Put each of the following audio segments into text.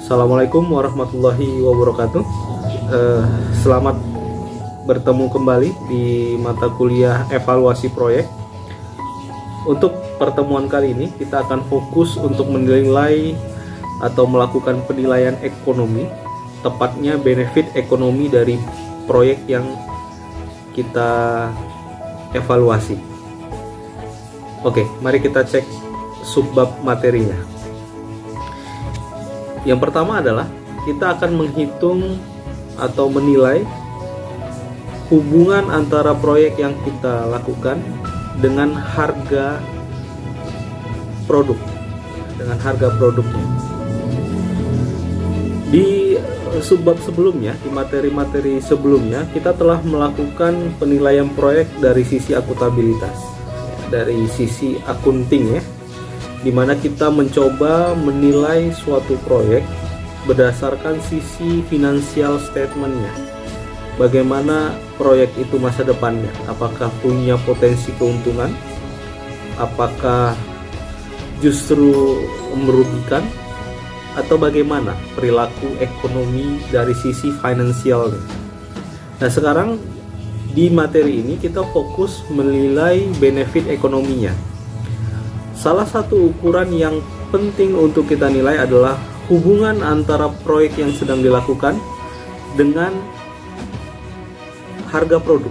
Assalamualaikum warahmatullahi wabarakatuh. Selamat bertemu kembali di mata kuliah evaluasi proyek. Untuk pertemuan kali ini kita akan fokus untuk menilai atau melakukan penilaian ekonomi, tepatnya benefit ekonomi dari proyek yang kita evaluasi. Oke, mari kita cek subbab materinya. Yang pertama adalah kita akan menghitung atau menilai hubungan antara proyek yang kita lakukan dengan harga produk, dengan harga produknya. Di subbab sebelumnya, di materi-materi sebelumnya, kita telah melakukan penilaian proyek dari sisi akuntabilitas, dari sisi akunting ya, di mana kita mencoba menilai suatu proyek berdasarkan sisi financial statement-nya. Bagaimana proyek itu masa depannya? Apakah punya potensi keuntungan? Apakah justru merugikan? Atau bagaimana perilaku ekonomi dari sisi finansialnya? Nah, sekarang di materi ini kita fokus menilai benefit ekonominya. Salah satu ukuran yang penting untuk kita nilai adalah hubungan antara proyek yang sedang dilakukan dengan harga produk.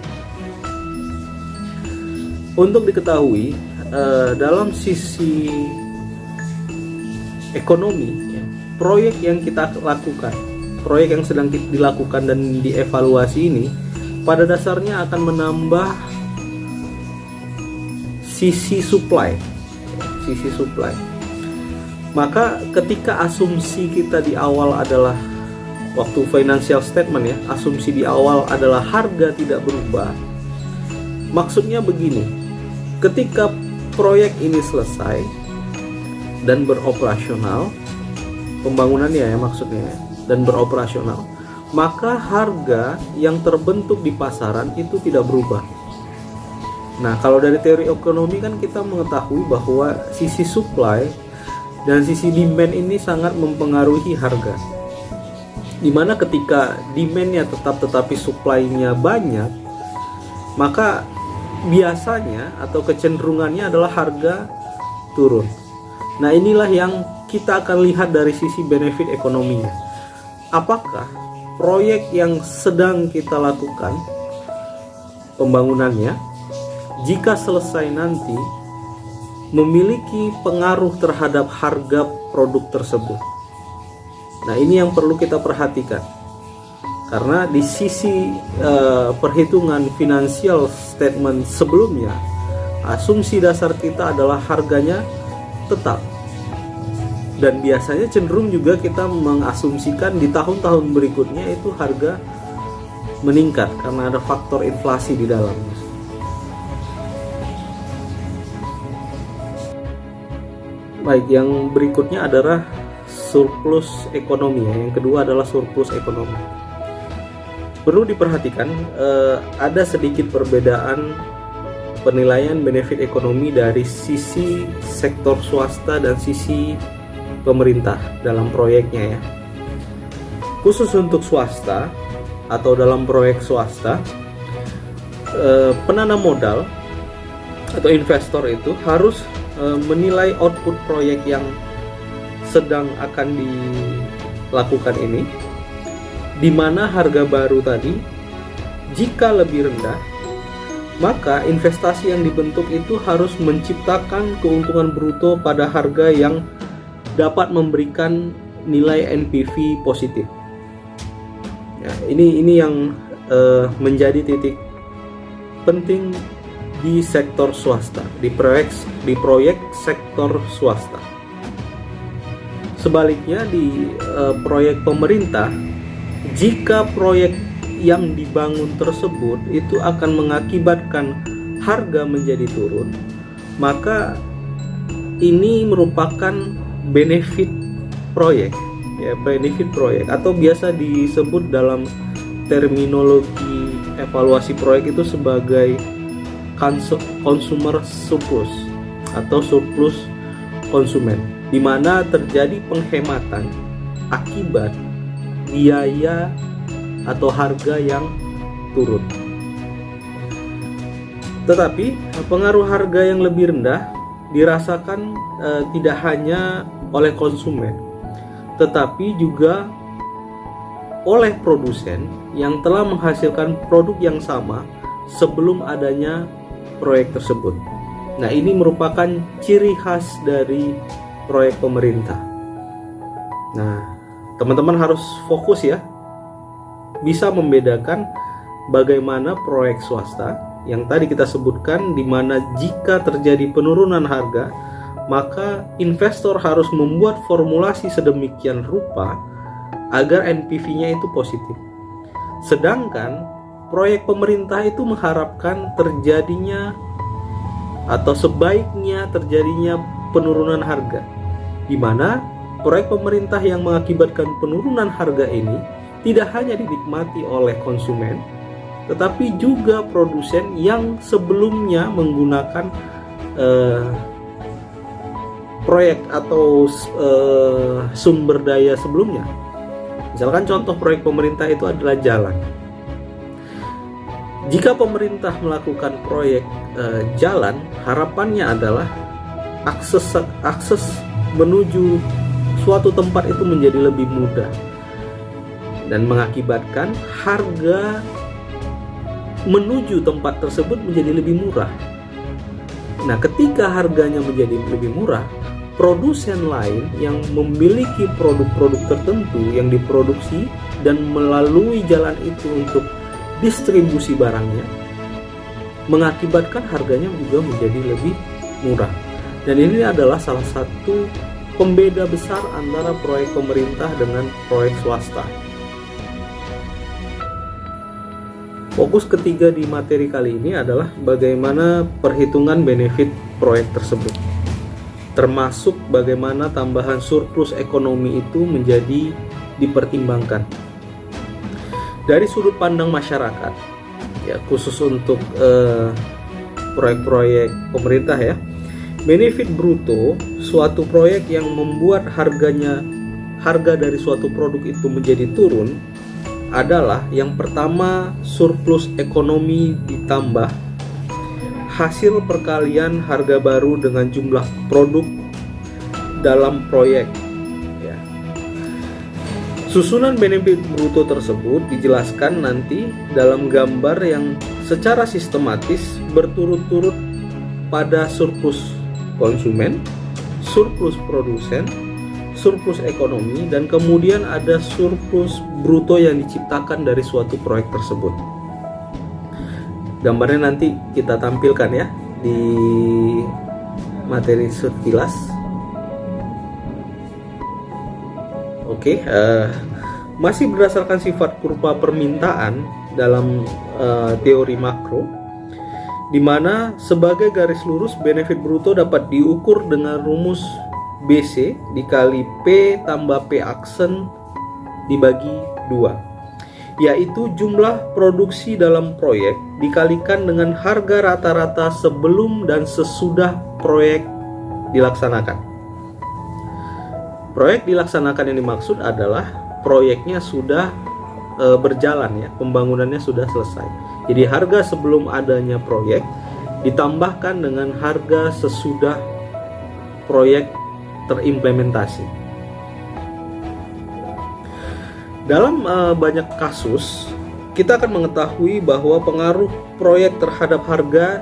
Untuk diketahui, dalam sisi ekonomi, proyek yang kita lakukan, proyek yang sedang dilakukan dan dievaluasi ini, pada dasarnya akan menambah sisi supply. Maka ketika asumsi kita di awal adalah waktu financial statement ya, asumsi di awal adalah harga tidak berubah. Maksudnya begini, ketika proyek ini selesai dan beroperasional, pembangunannya ya maksudnya, dan beroperasional, maka harga yang terbentuk di pasaran itu tidak berubah. Nah, kalau dari teori ekonomi kan kita mengetahui bahwa sisi supply dan sisi demand ini sangat mempengaruhi harga. Dimana ketika demand-nya tetap tetapi supply-nya banyak, maka biasanya atau kecenderungannya adalah harga turun. Nah, inilah yang kita akan lihat dari sisi benefit ekonominya. Apakah proyek yang sedang kita lakukan pembangunannya, jika selesai nanti, memiliki pengaruh terhadap harga produk tersebut. Nah, ini yang perlu kita perhatikan, karena di sisi perhitungan financial statement sebelumnya, asumsi dasar kita adalah harganya tetap, dan biasanya cenderung juga kita mengasumsikan di tahun-tahun berikutnya itu harga meningkat karena ada faktor inflasi di dalamnya. Baik, yang berikutnya adalah surplus ekonomi. Yang kedua adalah surplus ekonomi. Perlu diperhatikan, ada sedikit perbedaan penilaian benefit ekonomi dari sisi sektor swasta dan sisi pemerintah dalam proyeknya ya. Khusus untuk swasta atau dalam proyek swasta, penanam modal atau investor itu harus menilai output proyek yang sedang akan dilakukan ini, di mana harga baru tadi jika lebih rendah, maka investasi yang dibentuk itu harus menciptakan keuntungan bruto pada harga yang dapat memberikan nilai NPV positif. Ya, ini yang menjadi titik penting di sektor swasta, di proyek sektor swasta. Sebaliknya di proyek pemerintah, jika proyek yang dibangun tersebut itu akan mengakibatkan harga menjadi turun, maka ini merupakan benefit proyek ya, benefit proyek, atau biasa disebut dalam terminologi evaluasi proyek itu sebagai consumer surplus atau surplus konsumen, di mana terjadi penghematan akibat biaya atau harga yang turun. Tetapi pengaruh harga yang lebih rendah dirasakan tidak hanya oleh konsumen, tetapi juga oleh produsen yang telah menghasilkan produk yang sama sebelum adanya proyek tersebut. Nah, ini merupakan ciri khas dari proyek pemerintah. Nah, teman-teman harus fokus ya, bisa membedakan bagaimana proyek swasta yang tadi kita sebutkan, di mana jika terjadi penurunan harga, maka investor harus membuat formulasi sedemikian rupa agar NPV-nya itu positif. Sedangkan proyek pemerintah itu mengharapkan terjadinya atau sebaiknya terjadinya penurunan harga, di mana proyek pemerintah yang mengakibatkan penurunan harga ini tidak hanya dinikmati oleh konsumen, tetapi juga produsen yang sebelumnya menggunakan proyek atau sumber daya sebelumnya. Misalkan contoh proyek pemerintah itu adalah jalan. Jika pemerintah melakukan proyek jalan, harapannya adalah akses menuju suatu tempat itu menjadi lebih mudah dan mengakibatkan harga menuju tempat tersebut menjadi lebih murah. Nah, ketika harganya menjadi lebih murah, produsen lain yang memiliki produk-produk tertentu yang diproduksi dan melalui jalan itu untuk distribusi barangnya, mengakibatkan harganya juga menjadi lebih murah. Dan ini adalah salah satu pembeda besar antara proyek pemerintah dengan proyek swasta. Fokus ketiga di materi kali ini adalah bagaimana perhitungan benefit proyek tersebut, termasuk bagaimana tambahan surplus ekonomi itu menjadi dipertimbangkan dari sudut pandang masyarakat, ya, khusus untuk proyek-proyek pemerintah ya. Benefit bruto suatu proyek yang membuat harga dari suatu produk itu menjadi turun adalah yang pertama, surplus ekonomi ditambah hasil perkalian harga baru dengan jumlah produk dalam proyek ya. Susunan benefit bruto tersebut dijelaskan nanti dalam gambar yang secara sistematis berturut-turut pada surplus konsumen, surplus produsen, surplus ekonomi, dan kemudian ada surplus bruto yang diciptakan dari suatu proyek tersebut. Gambarnya nanti kita tampilkan ya di materi sekilas. Oke, masih berdasarkan sifat kurva permintaan dalam teori makro, di mana sebagai garis lurus benefit bruto dapat diukur dengan rumus BC dikali P tambah P aksen dibagi 2, yaitu jumlah produksi dalam proyek dikalikan dengan harga rata-rata sebelum dan sesudah proyek dilaksanakan. Proyek dilaksanakan yang dimaksud adalah proyeknya sudah berjalan ya, pembangunannya sudah selesai. Jadi harga sebelum adanya proyek ditambahkan dengan harga sesudah proyek terimplementasi. Dalam banyak kasus kita akan mengetahui bahwa pengaruh proyek terhadap harga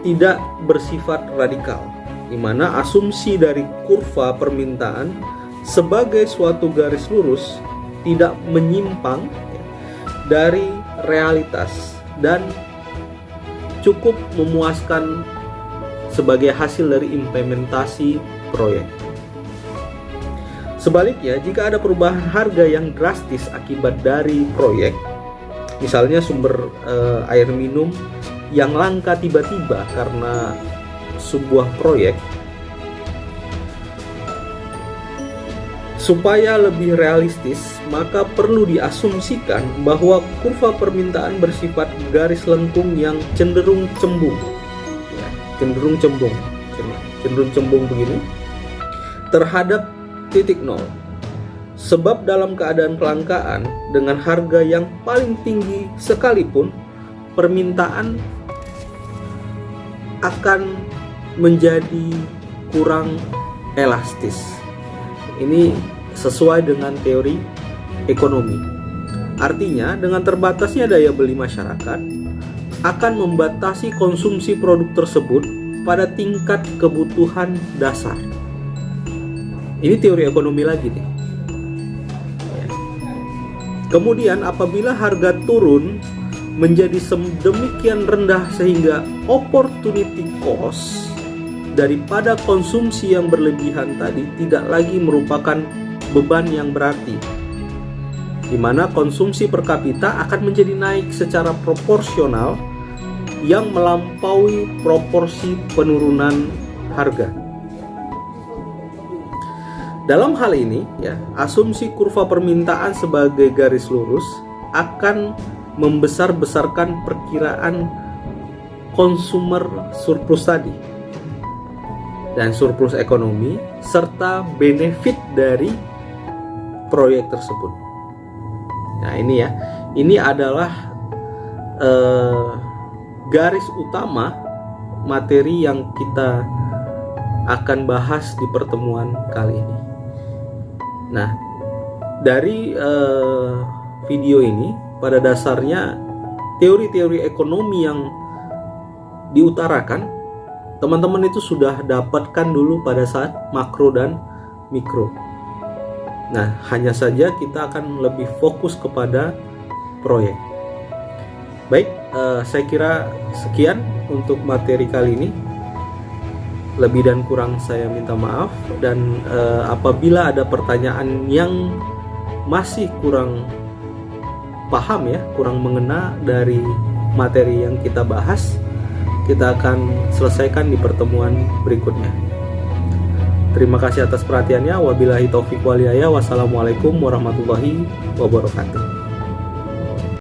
tidak bersifat radikal, di mana asumsi dari kurva permintaan sebagai suatu garis lurus tidak menyimpang dari realitas dan cukup memuaskan sebagai hasil dari implementasi proyek. Sebaliknya, jika ada perubahan harga yang drastis akibat dari proyek, misalnya sumber air minum yang langka tiba-tiba karena sebuah proyek, supaya lebih realistis, maka perlu diasumsikan bahwa kurva permintaan bersifat garis lengkung yang cenderung cembung, ya, cenderung cembung begini terhadap titik nol. Sebab dalam keadaan kelangkaan dengan harga yang paling tinggi sekalipun, permintaan akan menjadi kurang elastis. Ini sesuai dengan teori ekonomi. Artinya, dengan terbatasnya daya beli masyarakat akan membatasi konsumsi produk tersebut pada tingkat kebutuhan dasar. Ini teori ekonomi lagi nih. Kemudian apabila harga turun menjadi sedemikian rendah sehingga opportunity cost daripada konsumsi yang berlebihan tadi tidak lagi merupakan beban yang berarti, di mana konsumsi per kapita akan menjadi naik secara proporsional yang melampaui proporsi penurunan harga. Dalam hal ini, asumsi kurva permintaan sebagai garis lurus akan membesar-besarkan perkiraan consumer surplus tadi dan surplus ekonomi serta benefit dari proyek tersebut. Nah, ini adalah garis utama materi yang kita akan bahas di pertemuan kali ini. Nah, dari video ini pada dasarnya teori-teori ekonomi yang diutarakan teman-teman itu sudah dapatkan dulu pada saat makro dan mikro. Nah, hanya saja kita akan lebih fokus kepada proyek. Baik, saya kira sekian untuk materi kali ini. Lebih dan kurang saya minta maaf, dan apabila ada pertanyaan yang masih kurang paham kurang mengena dari materi yang kita bahas, kita akan selesaikan di pertemuan berikutnya. Terima kasih atas perhatiannya. Wabillahi taufiq wal hidayah. Wassalamualaikum warahmatullahi wabarakatuh.